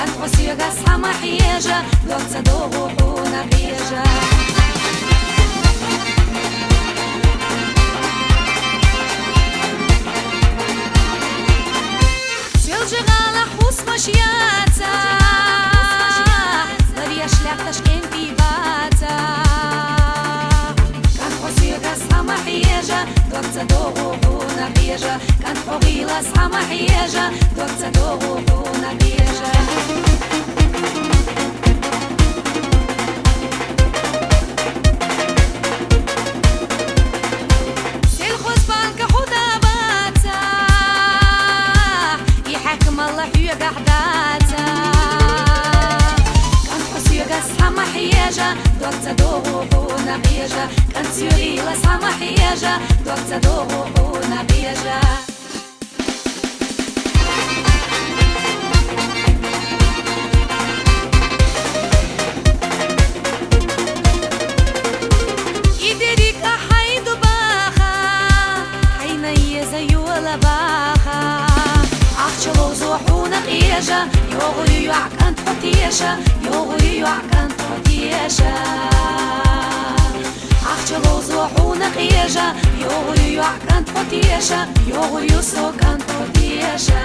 كان حسيقة صحما حياجة دوك صدوغ وحونا قياجة سيلجغالة حوس مشياتا ضريا شلاقتش كين في باتا كان حسيقة صحما حياجة دوك صدوغ وحونا قياجة كان حغيلة صحما حياجة دوك صدوغ وحونا قياجة الله حيا قحداتا كان حسيقة صحما حياجة دوك صدوغ وحونا قياجة كان سيوريلة صحما حياجة دوك صدوغ وحونا قياجة يديريك حيد باخا حيني زي ولا باخا عخشلو زوحونا قياجة يوغلي يعكن تحطيشة يوغلي يعكن تحطيشة عخشلو زوحونا قياجة يوغلي يعكن تحطيشة يوغلي يسوكن تحطيشة